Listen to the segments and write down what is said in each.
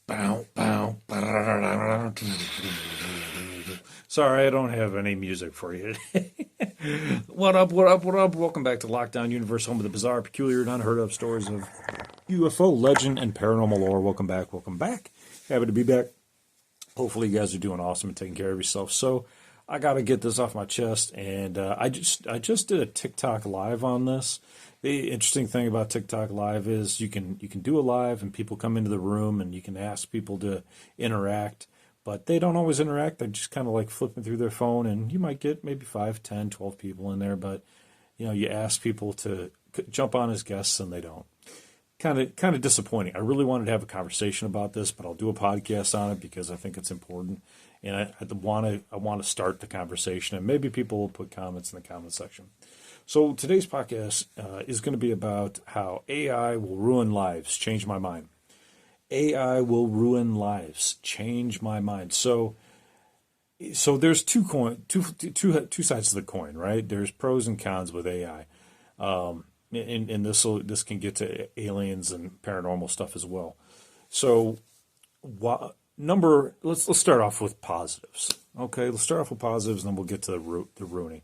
Bow, bow, bow. Sorry, I don't have any music for you today. What up, what up, what up? Welcome back to Lockdown Universe, home of the bizarre, peculiar, and unheard of stories of UFO legend and paranormal lore. Welcome back, welcome back. Happy to be back. Hopefully you guys are doing awesome and taking care of yourself. So I got to get this off my chest, and I just did a TikTok live on this. The interesting thing about TikTok live is you can do a live and people come into the room and you can ask people to interact, but they don't always interact. They're just kind of like flipping through their phone, and you might get maybe 5, 10, 12 people in there, but you ask people to jump on as guests and they don't. Kind of disappointing. I really wanted to have a conversation about this, but I'll do a podcast on it because I think it's important, and I want to start the conversation, and maybe people will put comments in the comment section. So today's podcast is going to be about how AI will ruin lives. Change my mind. AI will ruin lives. Change my mind. So there's two sides to the coin, right? There's pros and cons with AI. And this can get to aliens and paranormal stuff as well. So, let's start off with positives. Okay, let's start off with positives, and then we'll get to the ruining.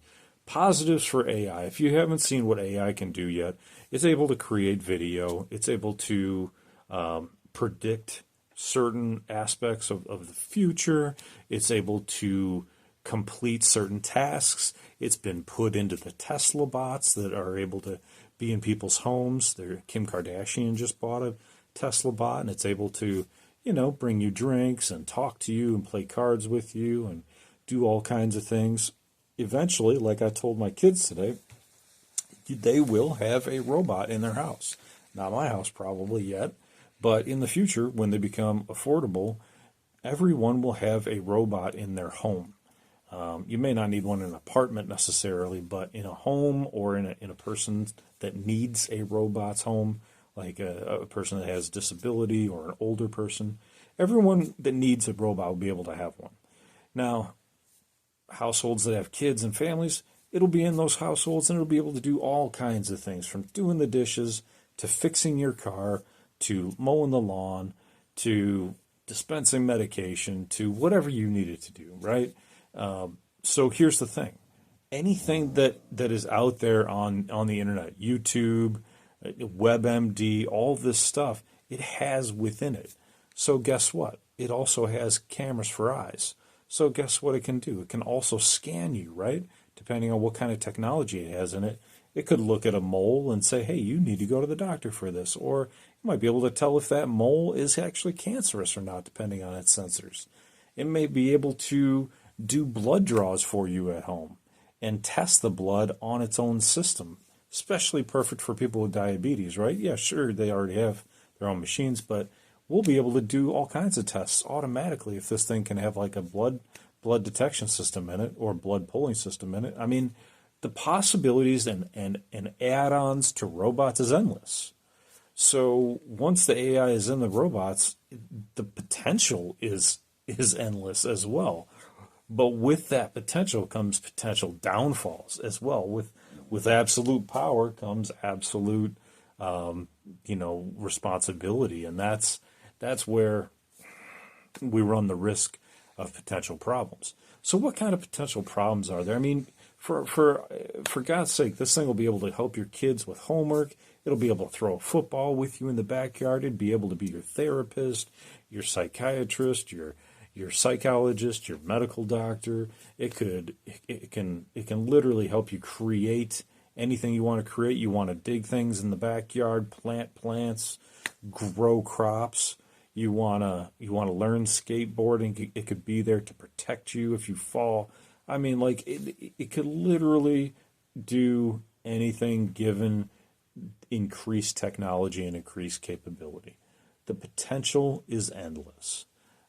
Positives for AI. If you haven't seen what AI can do yet, it's able to create video. It's able to predict certain aspects of the future. It's able to complete certain tasks. It's been put into the Tesla bots that are able to be in people's homes. Kim Kardashian just bought a Tesla bot, and it's able to, bring you drinks and talk to you and play cards with you and do all kinds of things. Eventually, like I told my kids today, they will have a robot in their house. Not my house probably yet, but in the future, when they become affordable, everyone will have a robot in their home. You may not need one in an apartment necessarily, but in a home or in a person that needs a robot's home, like a person that has disability or an older person, everyone that needs a robot will be able to have one. Now, households that have kids and families, it'll be in those households, and it'll be able to do all kinds of things, from doing the dishes to fixing your car to mowing the lawn to dispensing medication to whatever you need it to do, right? So here's the thing. Anything that is out there on the internet, YouTube, WebMD, all this stuff, it has within it. So guess what? It also has cameras for eyes. So guess what it can do? It can also scan you, right? Depending on what kind of technology it has in it. It could look at a mole and say, hey, you need to go to the doctor for this. Or you might be able to tell if that mole is actually cancerous or not, depending on its sensors. It may be able to do blood draws for you at home and test the blood on its own system, especially perfect for people with diabetes, right? Yeah, sure, they already have their own machines, but we'll be able to do all kinds of tests automatically if this thing can have like a blood detection system in it or blood pulling system in it. I mean, the possibilities and add-ons to robots is endless. So once the AI is in the robots, the potential is endless as well. But with that potential comes potential downfalls as well. With absolute power comes absolute, responsibility, and that's where we run the risk of potential problems. So, what kind of potential problems are there? I mean, for God's sake, this thing will be able to help your kids with homework. It'll be able to throw a football with you in the backyard. It'd be able to be your therapist, your psychiatrist, your psychologist, your medical doctor. It can literally help you create anything you want to create. You want to dig things in the backyard, plant plants, grow crops. You want to learn skateboarding. It could be there to protect you if you fall. I mean, like it could literally do anything given increased technology and increased capability. The potential is endless.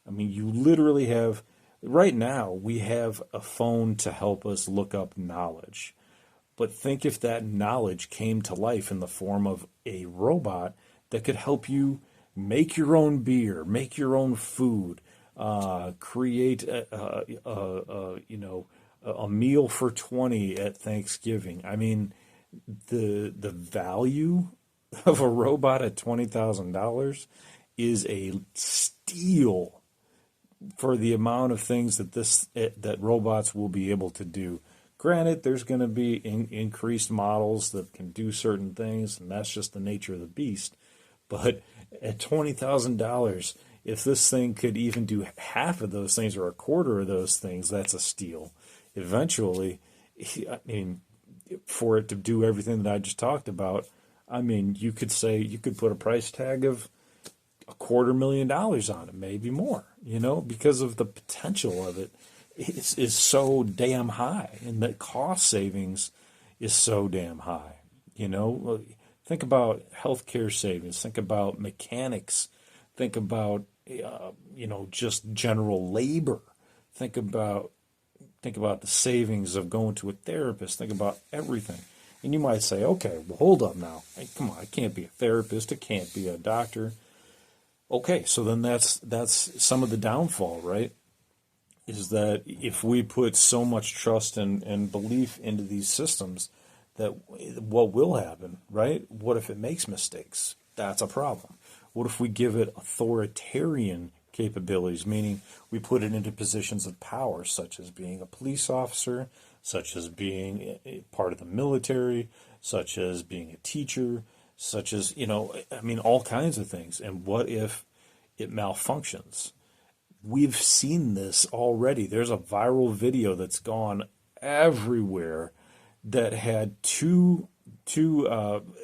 I mean, you literally have, right now, we have a phone to help us look up knowledge. But think if that knowledge came to life in the form of a robot that could help you make your own beer, make your own food, create a meal for 20 at Thanksgiving. I mean, the value of a robot at $20,000 is a steal for the amount of things that robots will be able to do. Granted, there's going to be increased models that can do certain things, and that's just the nature of the beast. But at $20,000, if this thing could even do half of those things or a quarter of those things, that's a steal. Eventually, I mean, for it to do everything that I just talked about, I mean, you could put a price tag of $250,000 on it, maybe more, because of the potential of it is so damn high, and the cost savings is so damn high. Think about healthcare savings, think about mechanics, think about just general labor, think about the savings of going to a therapist, think about everything. And you might say, okay, well, hold up now. Hey, come on, I can't be a therapist, I can't be a doctor. Okay, so then that's some of the downfall, right? Is that if we put so much trust and belief into these systems, that what will happen, right? What if it makes mistakes? That's a problem. What if we give it authoritarian capabilities, meaning we put it into positions of power, such as being a police officer, such as being a part of the military, such as being a teacher, such as, all kinds of things. And what if it malfunctions? We've seen this already. There's a viral video that's gone everywhere that had two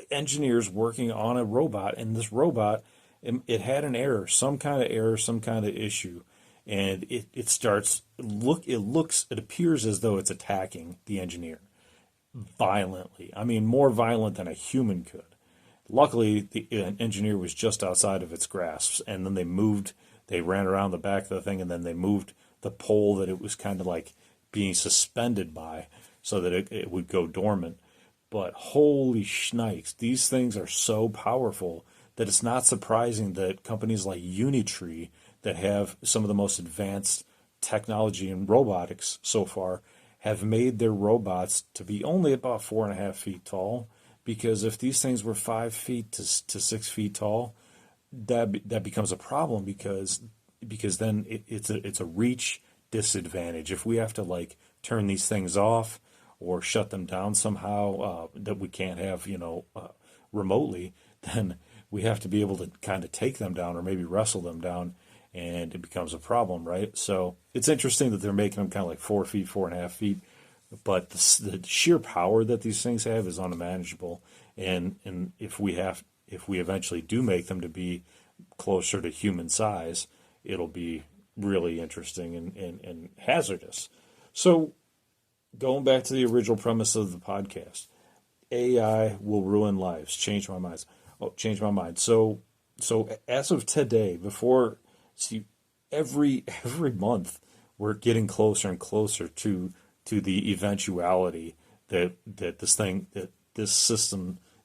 engineers working on a robot, and this robot, it had an error, some kind of issue, and it appears as though it's attacking the engineer violently. I mean, more violent than a human could. Luckily, the engineer was just outside of its grasp, and then they ran around the back of the thing, and then they moved the pole that it was kind of like being suspended by so that it would go dormant. But holy shnikes, these things are so powerful that it's not surprising that companies like Unitree, that have some of the most advanced technology in robotics so far, have made their robots to be only about 4.5 feet tall. Because if these things were 5 feet to 6 feet tall, that becomes a problem because then it's a reach disadvantage. If we have to turn these things off or shut them down somehow that we can't have remotely, then we have to be able to kind of take them down or maybe wrestle them down, and it becomes a problem, right? So it's interesting that they're making them kind of like 4 feet, 4.5 feet, but the sheer power that these things have is unmanageable. And if we eventually do make them to be closer to human size, it'll be really interesting and hazardous. So going back to the original premise of the podcast, AI will ruin lives. Change my mind. So as of today, every month we're getting closer and closer to the eventuality that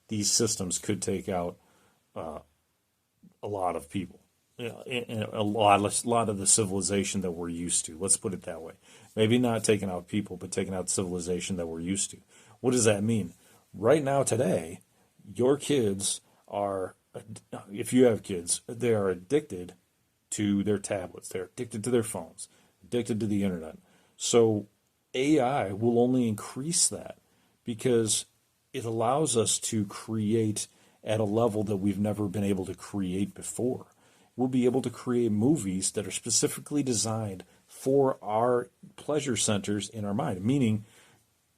these systems could take out a lot of people, and a lot of the civilization that we're used to. Let's put it that way. Maybe not taking out people, but taking out civilization that we're used to. What does that mean? Right now, today, your kids are, if you have kids, they are addicted to their tablets. They're addicted to their phones, addicted to the internet. So AI will only increase that because it allows us to create at a level that we've never been able to create before. We'll be able to create movies that are specifically designed for our pleasure centers in our mind, meaning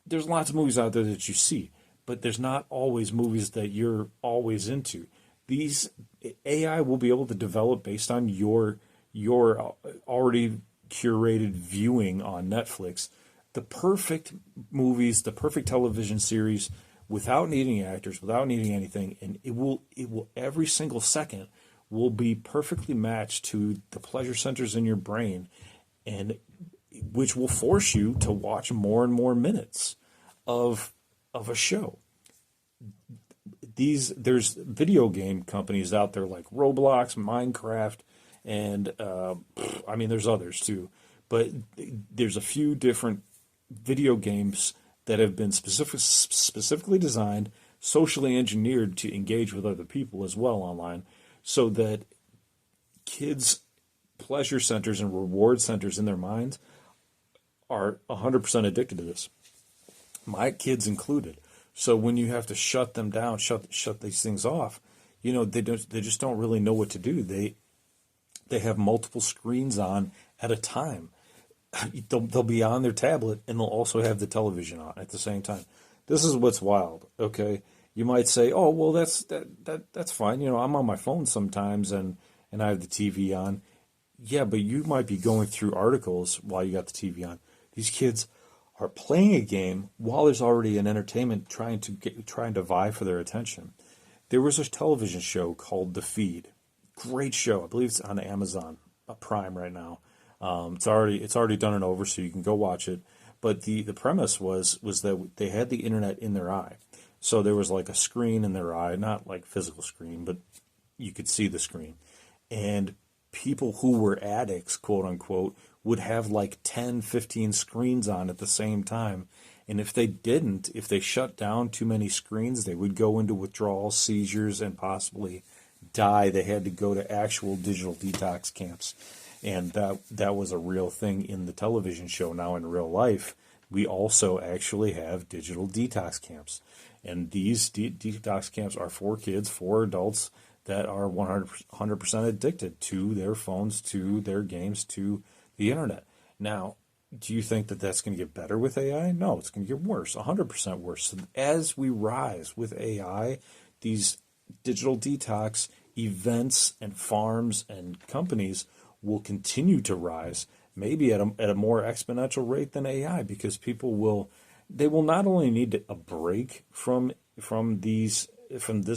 there's lots of movies out there that you see, but there's not always movies that you're always into. These AI will be able to develop based on your already curated viewing on Netflix, the perfect movies, the perfect television series, without needing actors, without needing anything, and it will every single second will be perfectly matched to the pleasure centers in your brain, and which will force you to watch more and more minutes of a show. There's video game companies out there like Roblox, Minecraft, and there's others too, but there's a few different video games that have been specifically designed, socially engineered to engage with other people as well online, so that kids pleasure centers and reward centers in their minds are 100% addicted to this. My kids included. So when you have to shut them down, shut these things off, they just don't really know what to do. They have multiple screens on at a time. They'll be on their tablet and they'll also have the television on at the same time. This is what's wild. Okay, you might say, "Oh, well, that's fine." I'm on my phone sometimes and I have the TV on. Yeah, but you might be going through articles while you got the TV on. These kids are playing a game while there's already an entertainment trying to vie for their attention. There was a television show called The Feed. Great show. I believe it's on Amazon Prime right now. It's already done and over, so you can go watch it. But the premise was that they had the internet in their eye. So there was like a screen in their eye, not like physical screen, but you could see the screen. And people who were addicts, quote unquote, would have like 10, 15 screens on at the same time. And if they shut down too many screens, they would go into withdrawal, seizures, and possibly die. They had to go to actual digital detox camps. And that was a real thing in the television show. Now in real life, we also actually have digital detox camps. And these detox camps are for kids, for adults that are 100% addicted to their phones, to their games, to the internet. Now, do you think that that's going to get better with AI? No, it's going to get worse, 100% worse. So as we rise with AI, these digital detox events and farms and companies will continue to rise, maybe at a more exponential rate than AI, because people will not only need a break from this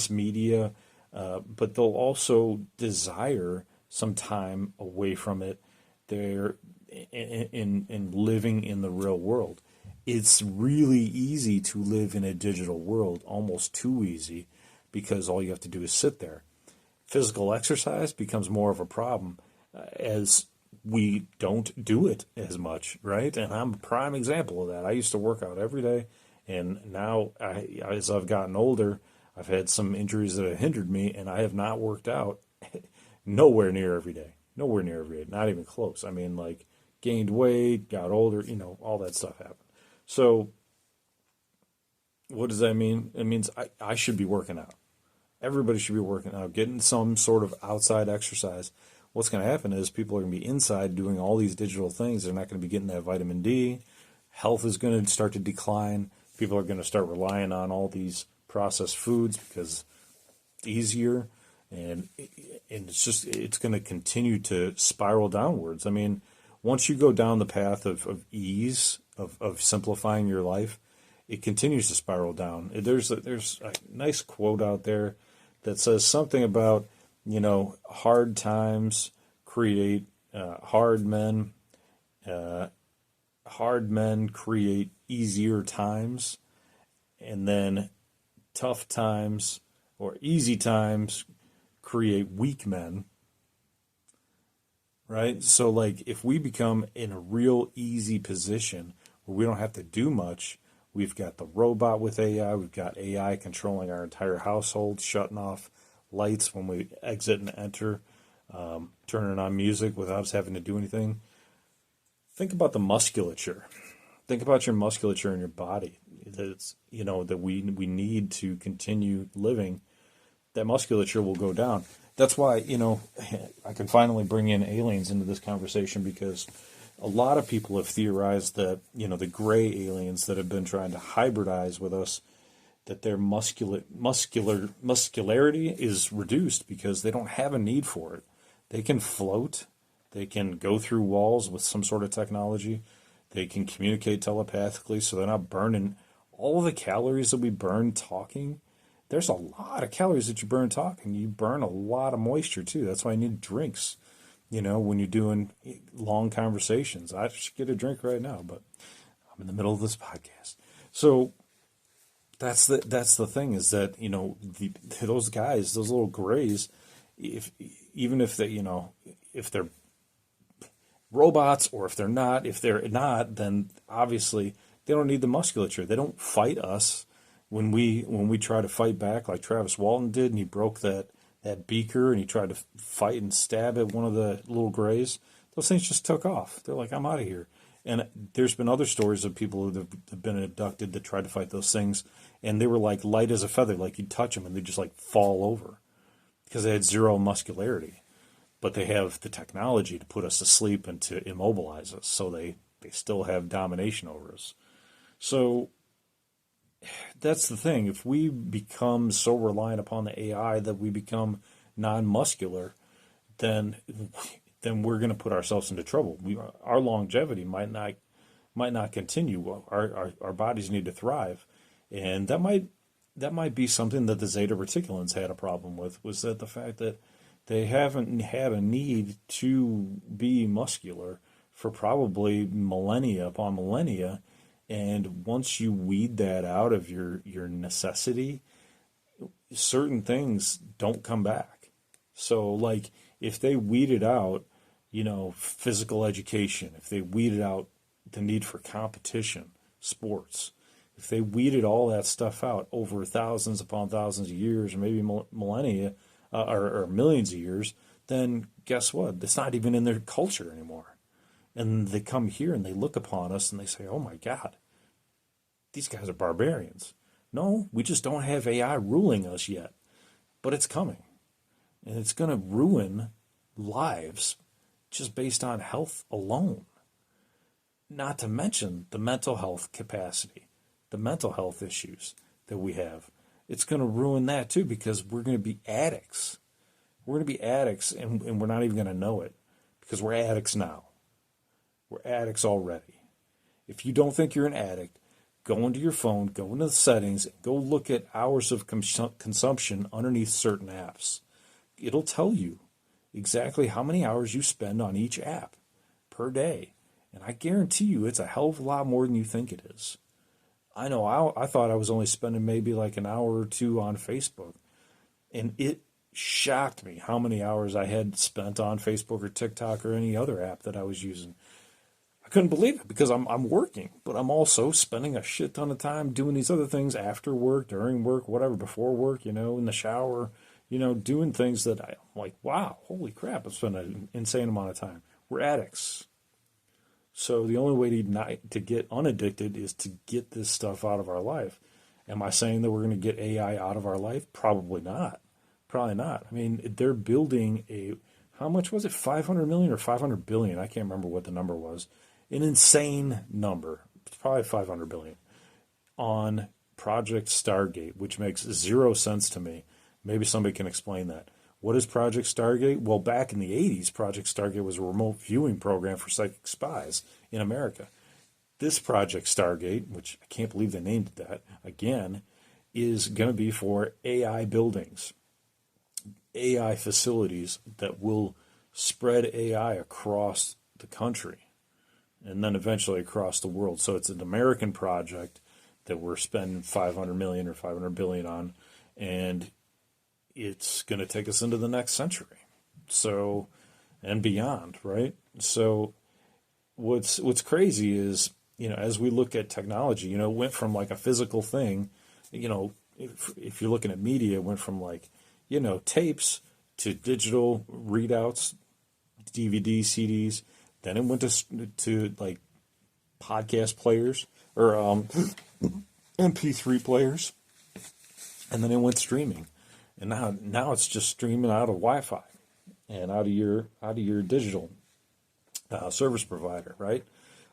media, but they'll also desire some time away from it. They're in living in the real world. It's really easy to live in a digital world, almost too easy, because all you have to do is sit there. Physical exercise becomes more of a problem as we don't do it as much, right? And I'm a prime example of that. I used to work out every day, and now as I've gotten older, I've had some injuries that have hindered me, and I have not worked out nowhere near every day. Nowhere near every day. Not even close. I mean, like, gained weight, got older, all that stuff happened. So what does that mean? It means I should be working out. Everybody should be working out, getting some sort of outside exercise. What's going to happen is people are going to be inside doing all these digital things. They're not going to be getting that vitamin D. Health is going to start to decline. People are going to start relying on all these processed foods because it's easier. And it's going to continue to spiral downwards. I mean, once you go down the path of ease, of simplifying your life, it continues to spiral down. There's a nice quote out there that says something about, hard times create hard men create easier times, and then tough times or easy times create weak men, right? So like if we become in a real easy position where we don't have to do much, we've got the robot with AI, we've got AI controlling our entire household, shutting off lights when we exit and enter, turning on music without us having to do anything. Think about the musculature. Think about your musculature in your body. That's, that we need to continue living. That musculature will go down. That's why, I can finally bring in aliens into this conversation, because a lot of people have theorized that, the gray aliens that have been trying to hybridize with us, that their muscularity is reduced because they don't have a need for it. They can float. They can go through walls with some sort of technology. They can communicate telepathically, so they're not burning all the calories that we burn talking. There's a lot of calories that you burn talking. You burn a lot of moisture, too. That's why you need drinks, when you're doing long conversations. I should get a drink right now, but I'm in the middle of this podcast. So that's the thing, is that, those guys, those little grays, if they're robots or if they're not, then obviously they don't need the musculature. They don't fight us when we try to fight back like Travis Walton did, and he broke that that beaker and he tried to fight and stab at one of the little grays, those things just took off. They're like, I'm out of here. And there's been other stories of people who have been abducted that tried to fight those things, and they were like light as a feather, like you'd touch them and they'd just like fall over because they had zero muscularity. But they have the technology to put us to sleep and to immobilize us, so they still have domination over us. So that's the thing. If we become so reliant upon the AI that we become non-muscular, then we're going to put ourselves into trouble. Our longevity might not continue. Our bodies need to thrive, and that might be something that the Zeta Reticulans had a problem with. Was that the fact that they haven't had a need to be muscular for probably millennia upon millennia. And once you weed that out of your necessity, certain things don't come back. So, like, if they weeded out, physical education, if they weeded out the need for competition, sports, if they weeded all that stuff out over thousands upon thousands of years, or maybe millennia, or millions of years, then guess what? It's not even in their culture anymore. And they come here and they look upon us and they say, oh my God, these guys are barbarians. No, we just don't have AI ruling us yet. But it's coming. And it's going to ruin lives just based on health alone. Not to mention the mental health capacity, the mental health issues that we have. It's going to ruin that too, because we're going to be addicts. We're going to be addicts and we're not even going to know it, because we're addicts now. We're addicts already. If you don't think you're an addict, go into your phone, go into the settings, and go look at hours of consumption underneath certain apps. It'll tell you exactly how many hours you spend on each app per day. And I guarantee you it's a hell of a lot more than you think it is. I know I thought I was only spending maybe like an hour or two on Facebook. And it shocked me how many hours I had spent on Facebook or TikTok or any other app that I was using. I couldn't believe it, because I'm working, but I'm also spending a shit ton of time doing these other things after work, during work, whatever, before work, in the shower, doing things that I'm like, wow, holy crap, I'm spending an insane amount of time. We're addicts. So the only way to get unaddicted is to get this stuff out of our life. Am I saying that we're going to get AI out of our life? Probably not. Probably not. I mean, they're building how much was it? 500 million or 500 billion? I can't remember what the number was. An insane number. It's probably 500 billion on Project Stargate, which makes zero sense to me. Maybe somebody can explain that. What is Project Stargate? Well, back in the 80s, Project Stargate was a remote viewing program for psychic spies in America. This Project Stargate, which I can't believe they named it that, again, is going to be for AI buildings, AI facilities that will spread AI across the country and then eventually across the world. So it's an American project that we're spending 500 million or 500 billion on, and it's going to take us into the next century, so, and beyond, right? So what's crazy is, as we look at technology, it went from like a physical thing, if you're looking at media, it went from like, tapes to digital readouts, DVDs, CDs. Then it went to like podcast players or MP3 players, and then it went streaming. And now it's just streaming out of Wi-Fi and out of your digital service provider, right?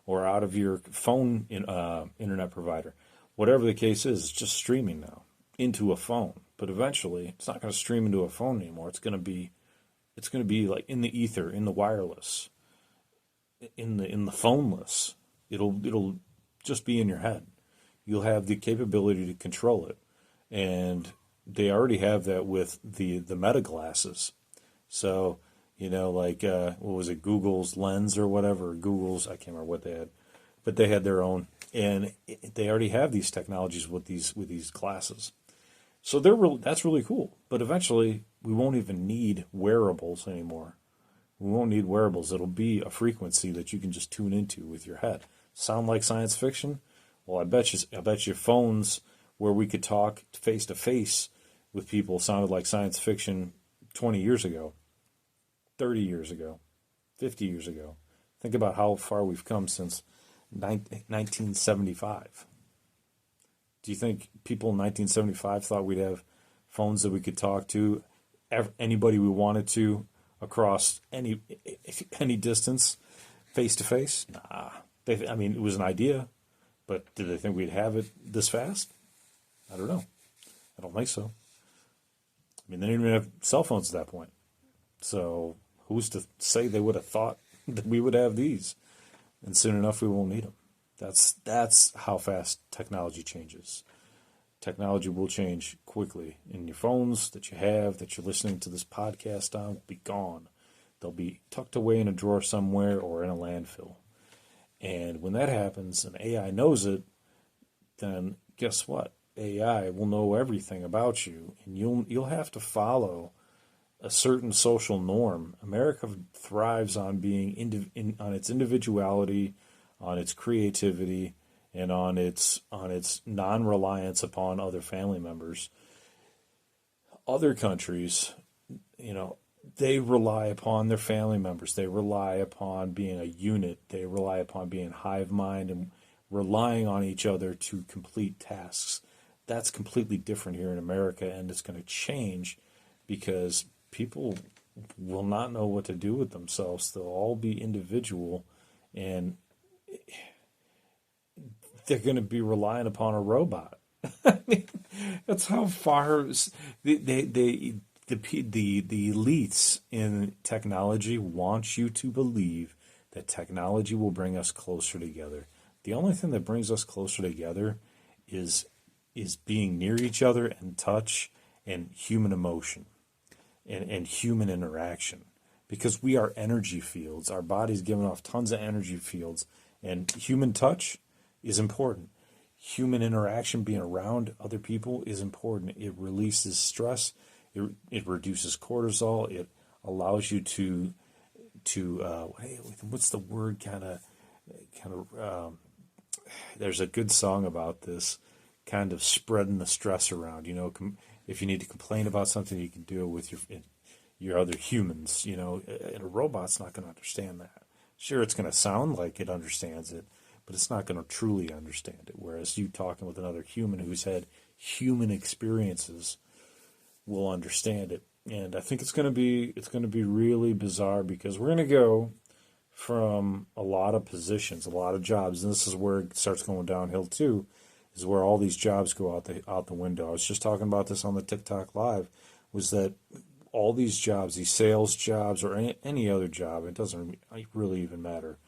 Or out of your phone internet provider. Whatever the case is, it's just streaming now into a phone. But eventually, it's not going to stream into a phone anymore. It's going to be like in the ether, in the wireless, in the phoneless. It'll just be in your head. You'll have the capability to control it, and they already have that with the Meta glasses. So, like, what was it, Google's Lens or whatever, I can't remember what they had, but they had their own, and they already have these technologies with these glasses. So that's really cool. But eventually, we won't even need wearables anymore. We won't need wearables. It'll be a frequency that you can just tune into with your head. Sound like science fiction? Well, I bet you phones where we could talk face to face with people sounded like science fiction 20 years ago, 30 years ago, 50 years ago. Think about how far we've come since 1975. Do you think people in 1975 thought we'd have phones that we could talk to anybody we wanted to across any distance, face to face? Nah. I mean, it was an idea, but did they think we'd have it this fast? I don't know. I don't think so. I mean, they didn't even have cell phones at that point. So who's to say they would have thought that we would have these? And soon enough, we won't need them. That's how fast technology changes. Technology will change quickly. And your phones that you have, that you're listening to this podcast on, will be gone. They'll be tucked away in a drawer somewhere or in a landfill. And when that happens and AI knows it, then guess what? AI will know everything about you, and you'll have to follow a certain social norm. America thrives on being on its individuality, on its creativity, and on its non-reliance upon other family members. Other countries, they rely upon their family members. They rely upon being a unit. They rely upon being hive mind and relying on each other to complete tasks. That's completely different here in America, and it's going to change because people will not know what to do with themselves. They'll all be individual, and they're going to be relying upon a robot. I mean, that's how far the elites in technology want you to believe that technology will bring us closer together. The only thing that brings us closer together is being near each other and touch and human emotion and human interaction, because we are energy fields. Our body's giving off tons of energy fields, and human touch is important. Human interaction, being around other people, is important. It releases stress. It reduces cortisol. It allows you to what's the word? There's a good song about this, kind of spreading the stress around. If you need to complain about something, you can do it with your other humans. And a robot's not going to understand that. Sure, it's going to sound like it understands it, but it's not going to truly understand it. Whereas you talking with another human who's had human experiences will understand it. And I think it's going to be really bizarre, because we're going to go from a lot of positions, a lot of jobs, and this is where it starts going downhill too, is where all these jobs go out the window. I was just talking about this on the TikTok Live, was that all these jobs, these sales jobs or any other job, it doesn't really even matter,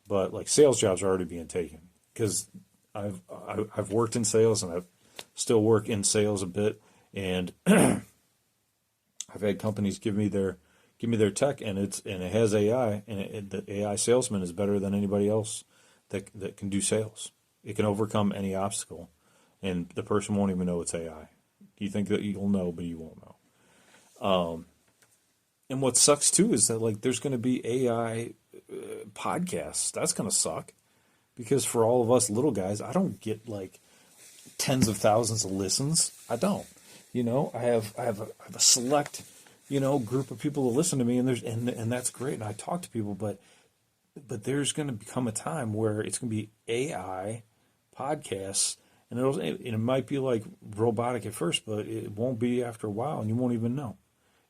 but like sales jobs are already being taken, because I've worked in sales, and I still work in sales a bit, and I've had companies give me their tech, and it has AI, and the AI salesman is better than anybody else that can do sales. It can overcome any obstacle, and the person won't even know it's AI. You think that you'll know, but you won't know. And what sucks too is that there's going to be AI podcasts. That's going to suck, because for all of us little guys, I don't get tens of thousands of listens. I don't. I have a select group of people that listen to me, and that's great, and I talk to people, but there's going to become a time where it's going to be AI podcasts, and it might be robotic at first, but it won't be after a while, and you won't even know.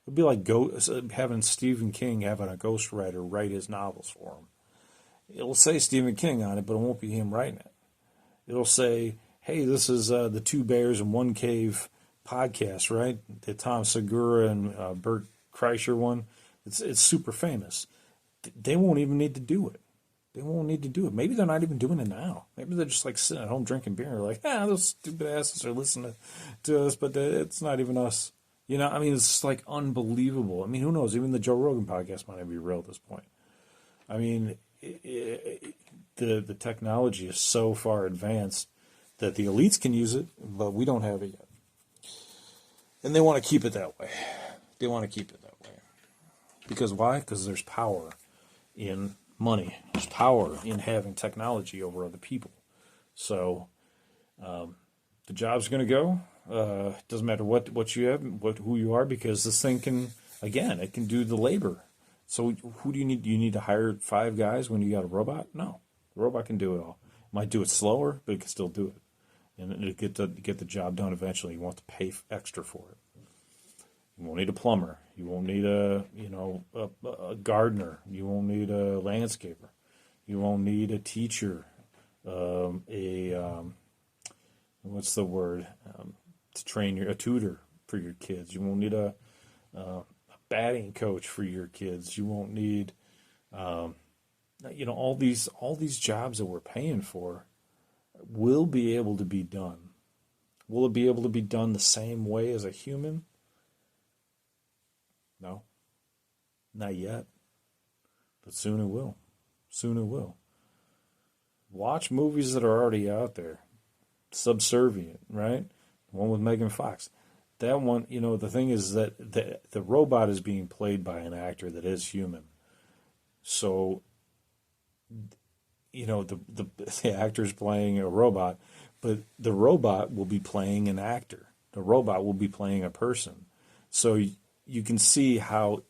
It'll be like having Stephen King having a ghostwriter write his novels for him. It'll say Stephen King on it, but it won't be him writing it. It'll say, hey, this is the Two Bears in One Cave podcast, right? The Tom Segura and Bert Kreischer one. It's super famous. They won't even need to do it. They won't need to do it. Maybe they're not even doing it now. Maybe they're just sitting at home drinking beer, those stupid asses are listening to us, but it's not even us. It's unbelievable. Who knows? Even the Joe Rogan podcast might not be real at this point. The technology is so far advanced that the elites can use it, but we don't have it yet. And they want to keep it that way. Because why? Because there's power in money. There's power in having technology over other people. So the job's going to go. It doesn't matter what you have, who you are, because this thing can Again, it can do the labor. So who do you need? Do you need to hire 5 guys when you got a robot? No. The robot can do it all. It might do it slower, but it can still do it. And it'll get the job done eventually. You won't have to pay extra for it. You won't need a plumber. You won't need a gardener. You won't need a landscaper. You won't need a teacher. What's the word? To train a tutor for your kids. You won't need a batting coach for your kids. You won't need, all these jobs that we're paying for will be able to be done. Will it be able to be done the same way as a human? No, not yet. But soon it will. Soon it will. Watch movies that are already out there. Subservient, right? The one with Megan Fox. That one, the thing is that the robot is being played by an actor that is human. So, the actor's playing a robot, but the robot will be playing an actor. The robot will be playing a person. So you can see how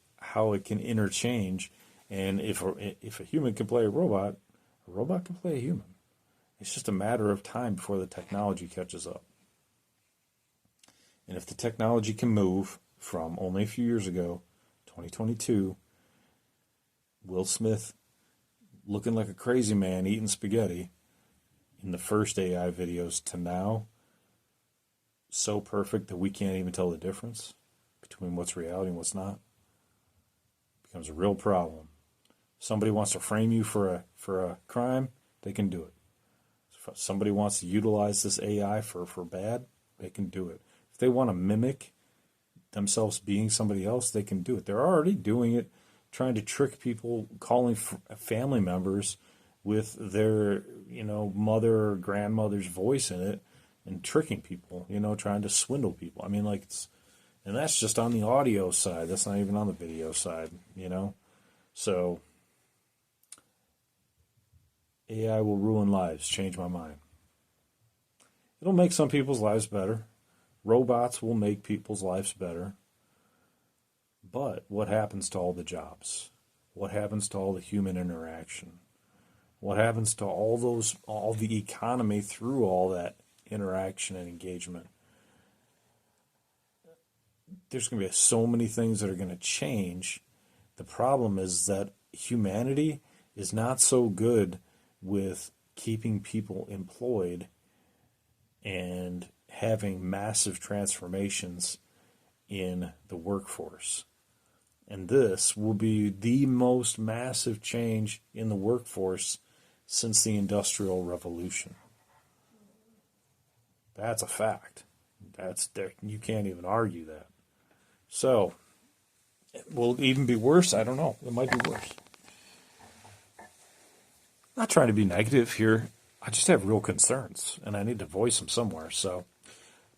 it can interchange. And if a human can play a robot can play a human. It's just a matter of time before the technology catches up. And if the technology can move from only a few years ago, 2022, Will Smith looking like a crazy man eating spaghetti in the first AI videos to now, so perfect that we can't even tell the difference between what's reality and what's not, becomes a real problem. If somebody wants to frame you for a crime, they can do it. If somebody wants to utilize this AI for bad, they can do it. If they want to mimic themselves being somebody else, they can do it. They're already doing it, trying to trick people, calling family members with their, mother or grandmother's voice in it and tricking people, trying to swindle people. I mean, and that's just on the audio side. That's not even on the video side, So AI will ruin lives. Change my mind. It'll make some people's lives better. Robots will make people's lives better. But what happens to all the jobs? What happens to all the human interaction? What happens to all the economy through all that interaction and engagement? There's going to be so many things that are going to change. The problem is that humanity is not so good with keeping people employed and having massive transformations in the workforce. And this will be the most massive change in the workforce since the Industrial Revolution. That's a fact. That's there. You can't even argue that. So, will it even be worse? I don't know. It might be worse. Not trying to be negative here. I just have real concerns, and I need to voice them somewhere. So,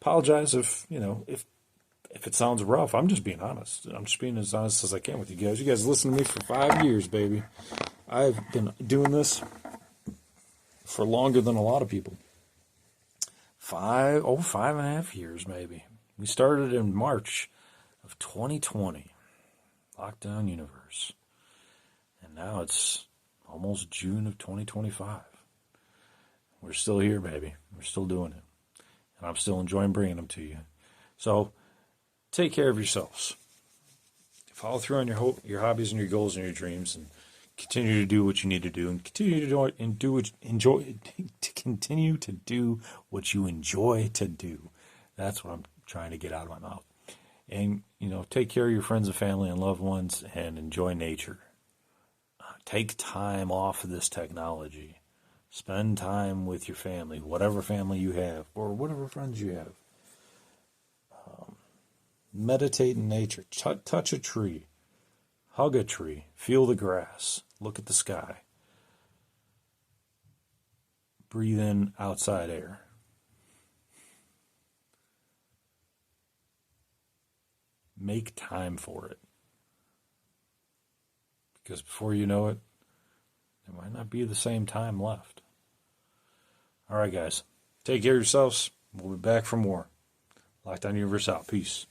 apologize if it sounds rough. I'm just being honest. I'm just being as honest as I can with you guys. You guys listened to me for 5 years, baby. I've been doing this for longer than a lot of people. 5.5 years, maybe. We started in March of 2020. Lockdown universe. And now it's almost June of 2025. We're still here, baby. We're still doing it. And I'm still enjoying bringing them to you. So, take care of yourselves. Follow through on your hobbies and your goals and your dreams, and continue to do what you need to do, and continue to continue to do what you enjoy to do. That's what I'm trying to get out of my mouth. And take care of your friends and family and loved ones, and enjoy nature. Take time off of this technology. Spend time with your family, whatever family you have, or whatever friends you have. Meditate in nature. Touch a tree. Hug a tree. Feel the grass. Look at the sky. Breathe in outside air. Make time for it. Because before you know it, there might not be the same time left. All right, guys. Take care of yourselves. We'll be back for more. Lockdown Universe out. Peace.